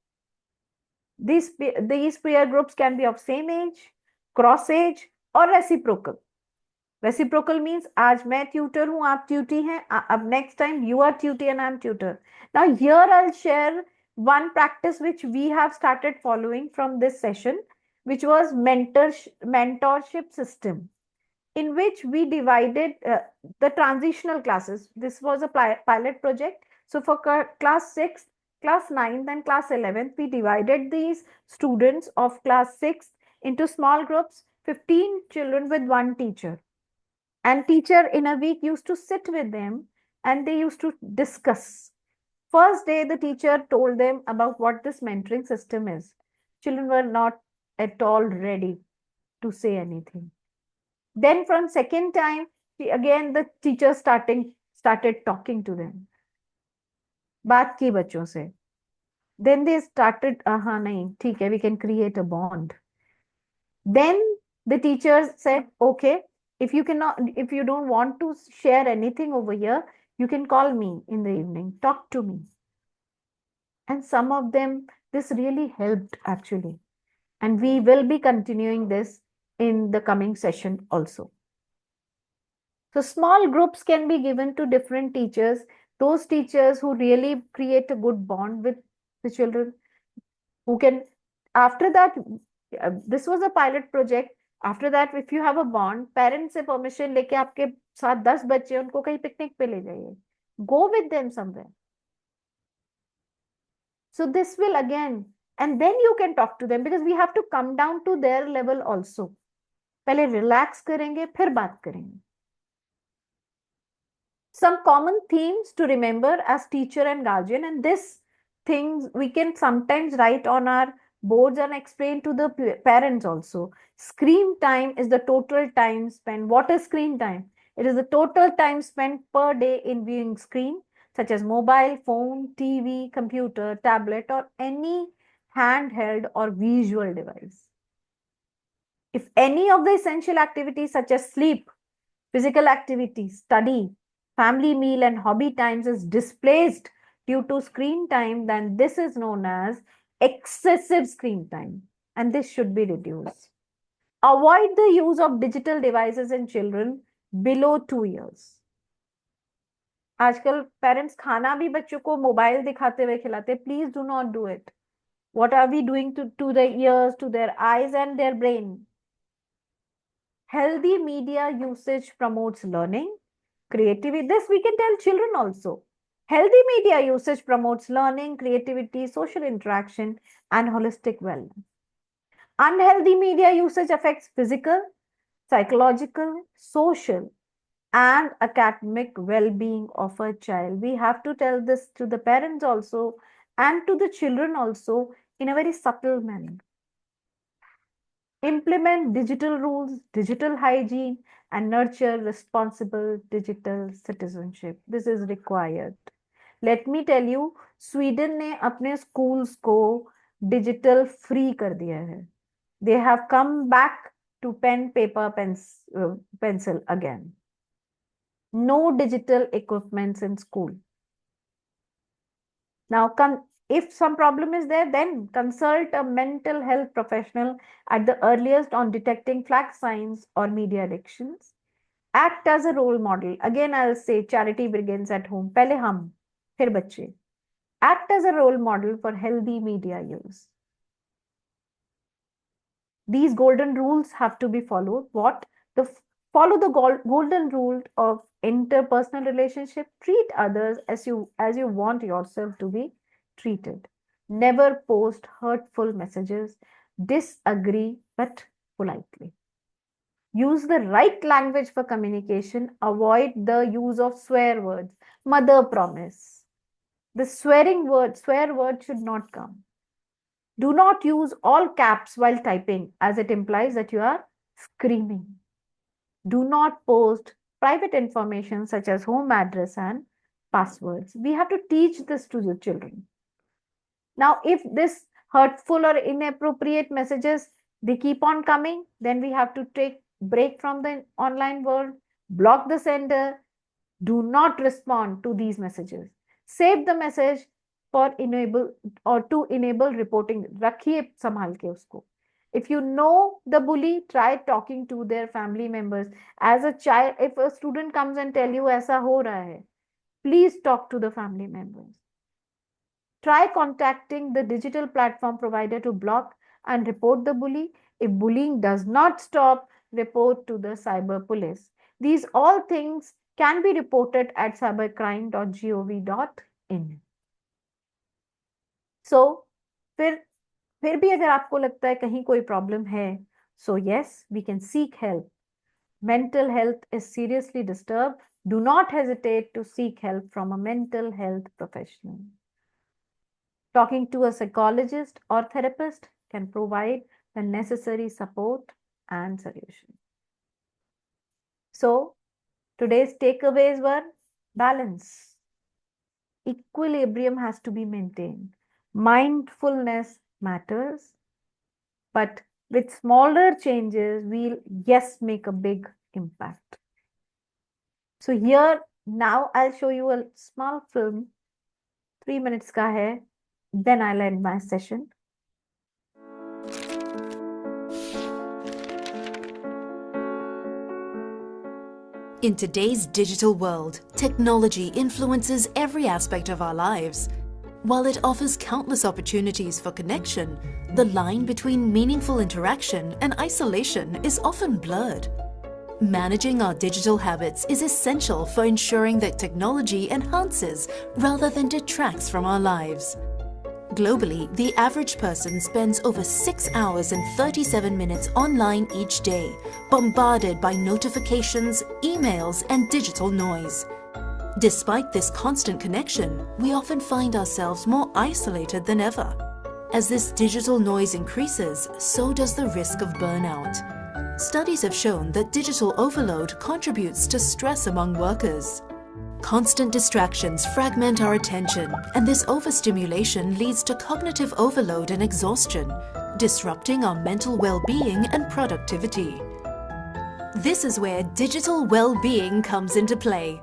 Speaker 2: These peer groups can be of same age, cross age or reciprocal. Reciprocal means आज मैं tutor हूँ, आप tutee हैं, अब next time you are tutee and I'm tutor. Now here I'll share one practice which we have started following from this session, which was mentorship system, in which we divided the transitional classes. This was a pilot project. So for class 6th, class 9th and class 11th, we divided these students of class 6th into small groups, 15 children with one teacher. And teacher in a week used to sit with them and they used to discuss. First day, the teacher told them about what this mentoring system is. Children were not at all ready to say anything. Then from second time, again the teacher started talking to them. बात की बच्चों से. Then they started, हाँ नहीं, ठीक है, we can create a bond. Then the teacher said, okay, if you don't want to share anything over here, you can call me in the evening, talk to me. And some of them, this really helped actually. And we will be continuing this in the coming session also. So small groups can be given to different teachers, those teachers who really create a good bond with the children, who can, after that, this was a pilot project. After that, if you have a bond, parents से permission लेके आपके साथ 10 बच्चे उनको कहीं picnic पे ले जाइए. Go with them somewhere. So this will again, and then you can talk to them, because we have to come down to their level also. पहले relax करेंगे, फिर बात करेंगे. Some common themes to remember as teacher and guardian, and this things we can sometimes write on our boards and explain to the parents also. Screen time is the total time spent. What is screen time? It is the total time spent per day in viewing screen, such as mobile, phone, TV, computer, tablet, or any handheld or visual device. If any of the essential activities such as sleep, physical activity, study, family meal, and hobby times is displaced due to screen time, then this is known as excessive screen time, and this should be reduced. Avoid the use of digital devices in children below 2 years. आजकल parents खाना भी बच्चों को mobile दिखाते हुए खिलाते. Please do not do it. What are we doing to their ears, to their eyes, and their brain? Healthy media usage promotes learning, creativity. This we can tell children also. Healthy media usage promotes learning, creativity, social interaction, and holistic wellness. Unhealthy media usage affects physical, psychological, social, and academic well-being of a child. We have to tell this to the parents also and to the children also in a very subtle manner. Implement digital rules, digital hygiene, and nurture responsible digital citizenship. This is required. Let me tell you, Sweden ने अपने schools को digital free कर दिया है. They have come back to pen, paper, pencil again. No digital equipments in school. Now, if some problem is there, then consult a mental health professional at the earliest on detecting flag signs or media addictions. Act as a role model. Again, I'll say charity begins at home. पहले हम, फिर बच्चे. Act as a role model for healthy media use. These golden rules have to be followed. What? Follow the golden rule of interpersonal relationship. Treat others as you want yourself to be treated. Never post hurtful messages. Disagree, but politely. Use the right language for communication. Avoid the use of swear words. Mother promise. The swear word should not come. Do not use all caps while typing, as it implies that you are screaming. Do not post private information such as home address and passwords. We have to teach this to the children. Now, if this hurtful or inappropriate messages, they keep on coming, then we have to take break from the online world, block the sender, do not respond to these messages. Save the message for enable or to enable reporting. रखिए संभाल के उसको. If you know the bully, try talking to their family members. As a child, if a student comes and tell you ऐसा हो रहा है, please talk to the family members. Try contacting the digital platform provider to block and report the bully. If bullying does not stop, report to the cyber police. These all things can be reported at cybercrime.gov.in. So, फिर भी अगर आपको लगता है कहीं कोई problem है, so yes, we can seek help. Mental health is seriously disturbed Do not hesitate to seek help from a mental health professional. Talking to a psychologist or therapist can provide the necessary support and solution. So, today's takeaways were balance. Equilibrium has to be maintained. Mindfulness matters, but with smaller changes, we'll, yes, make a big impact. So here, now I'll show you a small film, 3 minutes ka hai, then I'll end my session.
Speaker 21: In today's digital world, technology influences every aspect of our lives. While it offers countless opportunities for connection, the line between meaningful interaction and isolation is often blurred. Managing our digital habits is essential for ensuring that technology enhances rather than detracts from our lives. Globally, the average person spends over 6 hours and 37 minutes online each day, bombarded by notifications, emails, and digital noise. Despite this constant connection, we often find ourselves more isolated than ever. As this digital noise increases, so does the risk of burnout. Studies have shown that digital overload contributes to stress among workers. Constant distractions fragment our attention, and this overstimulation leads to cognitive overload and exhaustion, disrupting our mental well-being and productivity. This is where digital well-being comes into play.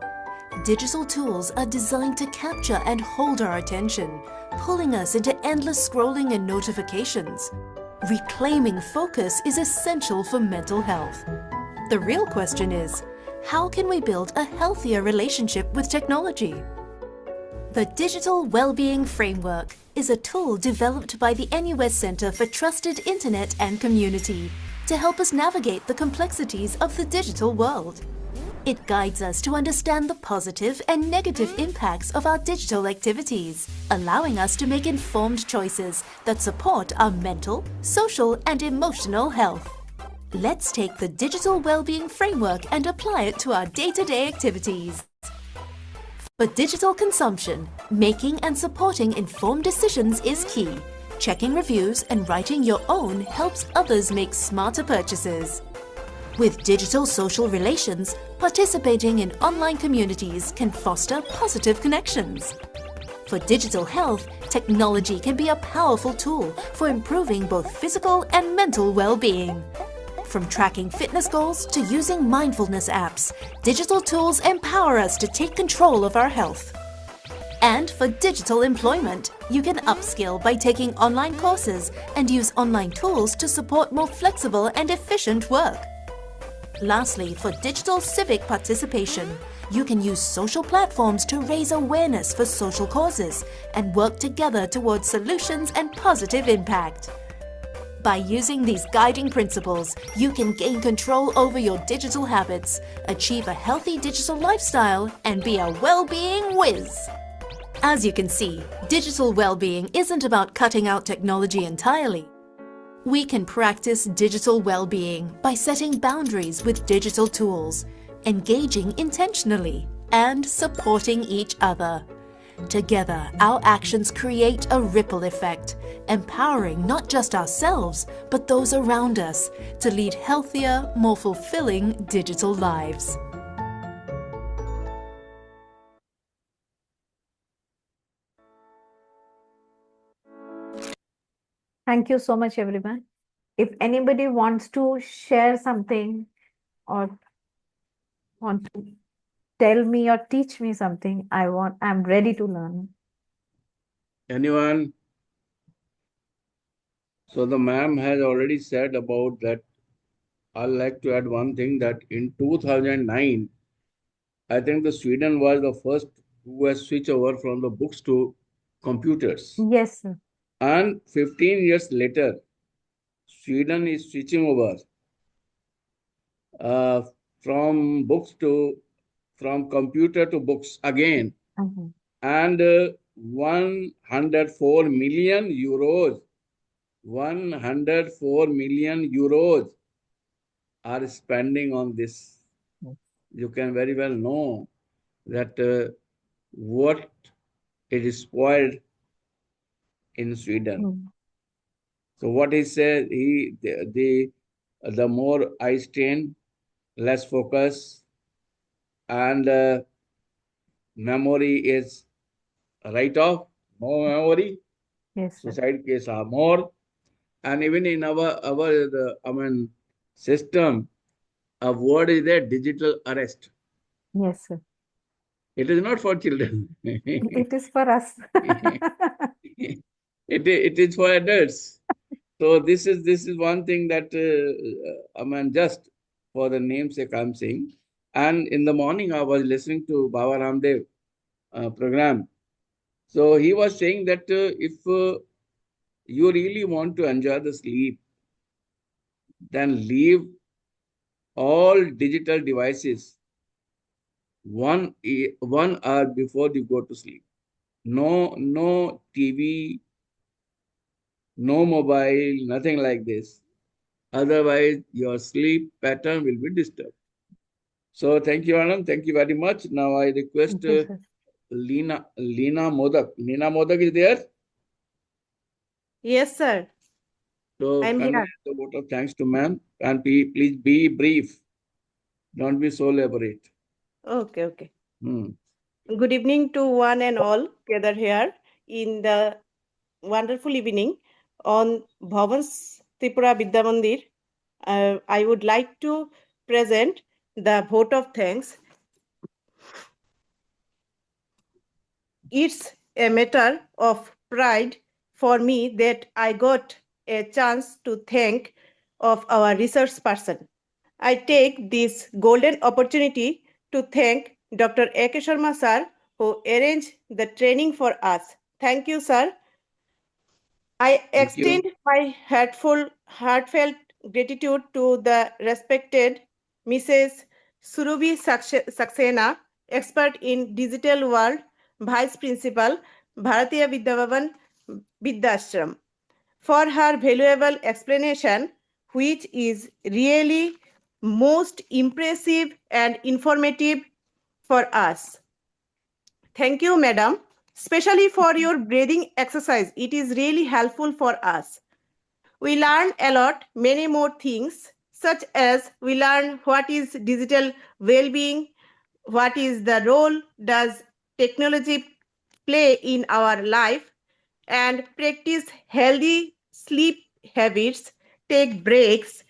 Speaker 21: Digital tools are designed to capture and hold our attention, pulling us into endless scrolling and notifications. Reclaiming focus is essential for mental health. The real question is, how can we build a healthier relationship with technology? The Digital Wellbeing Framework is a tool developed by the NUS Center for Trusted Internet and Community to help us navigate the complexities of the digital world. It guides us to understand the positive and negative impacts of our digital activities, allowing us to make informed choices that support our mental, social, and emotional health. Let's take the Digital Wellbeing Framework and apply it to our day-to-day activities. For digital consumption, making and supporting informed decisions is key. Checking reviews and writing your own helps others make smarter purchases. With digital social relations, participating in online communities can foster positive connections. For digital health, technology can be a powerful tool for improving both physical and mental well-being. From tracking fitness goals to using mindfulness apps, digital tools empower us to take control of our health. And for digital employment, you can upskill by taking online courses and use online tools to support more flexible and efficient work. Lastly, for digital civic participation, you can use social platforms to raise awareness for social causes and work together towards solutions and positive impact. By using these guiding principles, you can gain control over your digital habits, achieve a healthy digital lifestyle, and be a well-being whiz. As you can see, digital well-being isn't about cutting out technology entirely. We can practice digital well-being by setting boundaries with digital tools, engaging intentionally, and supporting each other. Together, our actions create a ripple effect, empowering not just ourselves, but those around us to lead healthier, more fulfilling digital lives.
Speaker 2: Thank you so much, everyone. If anybody wants to share something or want to tell me or teach me something, I'm ready to learn.
Speaker 1: Anyone? So the ma'am has already said about that. I'd like to add one thing that in 2009, I think the Sweden was the first who has switched over from the books to computers.
Speaker 2: Yes, sir.
Speaker 1: And 15 years later, Sweden is switching over from computer to books again. And 104 million euros are spending on this. You can very well know that what it is spoiled in Sweden. So what he said, the more eye strain, less focus, and memory is write off, no memory.
Speaker 2: Yes, sir.
Speaker 1: Suicide case are more, and even in our system, a word is there, digital arrest.
Speaker 2: Yes, sir.
Speaker 1: It is not for children.
Speaker 2: It is for us.
Speaker 1: It is for adults. So this is one thing that just for the namesake I'm saying. And in the morning I was listening to Baba Ramdev program. So he was saying that if you really want to enjoy the sleep, then leave all digital devices 1 hour before you go to sleep. No TV, no mobile, nothing like this. Otherwise, your sleep pattern will be disturbed. So thank you, Anand. Thank you very much. Now I request Leena Modak. Leena Modak is there.
Speaker 5: Yes, sir.
Speaker 1: So
Speaker 5: I'm
Speaker 1: convey
Speaker 5: here.
Speaker 1: the vote of thanks to ma'am. And please be brief. Don't be so elaborate.
Speaker 5: Okay, okay.
Speaker 1: Hmm.
Speaker 5: Good evening to one and all gathered here in the wonderful evening on Bhavan's Tripura Vidya Mandir. I would like to present the vote of thanks. It's a matter of pride for me that I got a chance to thank of our research person. I take this golden opportunity to thank Dr. A.K. Sharma sir who arranged the training for us. Thank you, sir. I extend my heartfelt gratitude to the respected Mrs. Surabhi Saxena, expert in digital world, Vice Principal, Bharatiya Vidya Bhavan Vidyashram, for her valuable explanation, which is really most impressive and informative for us. Thank you, madam, especially for your breathing exercise. It is really helpful for us. We learn a lot, many more things, such as we learn what is digital well-being, what is the role does technology play in our life, and practice healthy sleep habits, take breaks,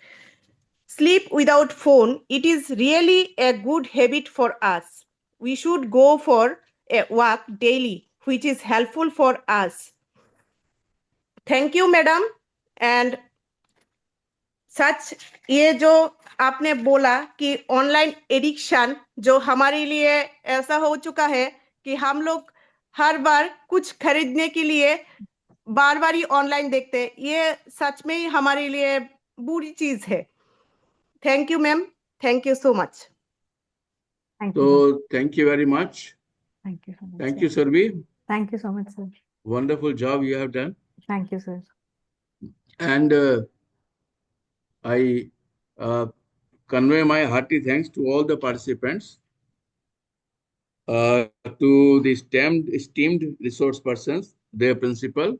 Speaker 5: sleep without phone. It is really a good habit for us. We should go for a walk daily, which is helpful for us. Thank you, madam. And सच ये जो आपने बोला कि online addiction जो हमारे लिए ऐसा हो चुका है कि हम लोग हर बार कुछ खरीदने के लिए बार बार ही ऑनलाइन देखते हैं, ये सच में ही हमारे लिए बुरी चीज है. Thank you ma'am, thank you so much.
Speaker 1: So thank you very much.
Speaker 2: Thank you so much.
Speaker 1: Thank you, Surabhi.
Speaker 2: Thank you so much, sir.
Speaker 1: Wonderful job you have done.
Speaker 2: Thank you, sir.
Speaker 1: And I convey my hearty thanks to all the participants, to the esteemed resource persons, their principal,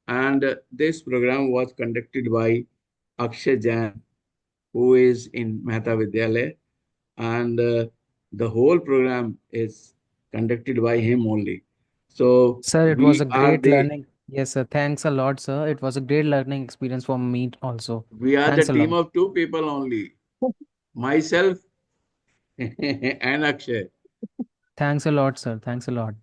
Speaker 1: and this program was conducted by Akshay Jain, who is in Mehta Vidyalaya, and the whole program is conducted by him only. So
Speaker 22: Sir, it
Speaker 1: we
Speaker 22: was a
Speaker 1: are
Speaker 22: great
Speaker 1: the
Speaker 22: learning. Yes, sir. Thanks a lot, sir. It was a great learning experience for me also.
Speaker 1: we are the
Speaker 22: Thanks a
Speaker 1: team
Speaker 22: lot.
Speaker 1: of 2 people only, myself and Akshay.
Speaker 22: Thanks a lot, sir. Thanks a lot.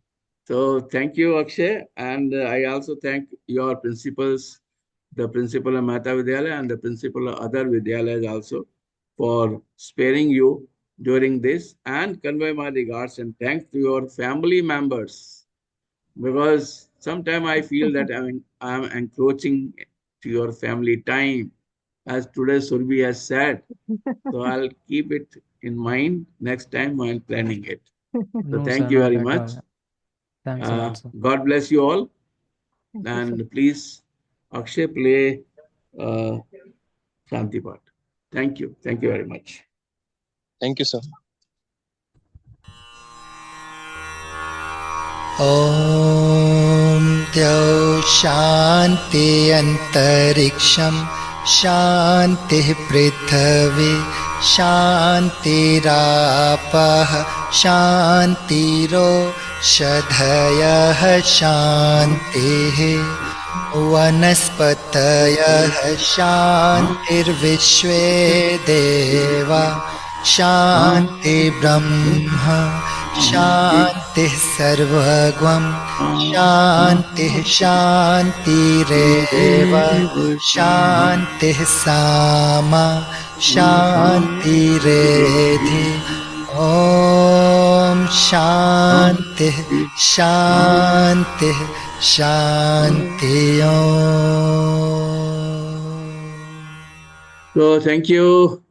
Speaker 1: So thank you, Akshay. And I also thank your principals, the principal of Mehta Vidyalaya and the principal of other Vidyalayas also for sparing you during this, and convey my regards and thanks to your family members, because sometimes I feel that I'm encroaching to your family time, as today Surabhi has said. So I'll keep it in mind next time while planning it. So
Speaker 22: No,
Speaker 1: thank
Speaker 22: sir,
Speaker 1: you
Speaker 22: not
Speaker 1: very
Speaker 22: at
Speaker 1: much.
Speaker 22: all. Thanks a lot, sir.
Speaker 1: God bless you all.
Speaker 2: Thank you,
Speaker 1: And
Speaker 2: sir.
Speaker 1: please, Akshay, play Shanti Part. Thank you. Thank you very much.
Speaker 23: Thank you, sir.
Speaker 3: ॐ द्यौ शान्ति अन्तरिक्षं शान्तिः पृथिवी शान्तिरापः शान्तिरोषधयः शान्तिः वनस्पतयः शान्तिर्विश्वे देवा शान्ति ब्रह्म शान्तिः सर्वगं शान्तिः शान्तिरेव शान्तिः सामा शान्तिरेधि ॐ शान्तिः शान्तिः शान्ति
Speaker 1: So thank you.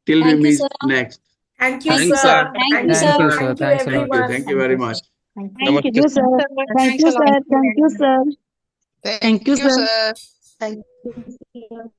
Speaker 1: Till we meet next.
Speaker 2: Thank you,
Speaker 22: Thank you,
Speaker 2: sir.
Speaker 22: sir.
Speaker 2: Thank
Speaker 22: Thank
Speaker 2: you,
Speaker 22: you,
Speaker 2: sir.
Speaker 22: sir.
Speaker 2: Thank you,
Speaker 22: Thanks a lot.
Speaker 2: everyone.
Speaker 1: Thank you very much.
Speaker 19: Thank you, sir. Thank you, sir. Thank you, sir.
Speaker 18: Thank you, sir. Thank you, sir.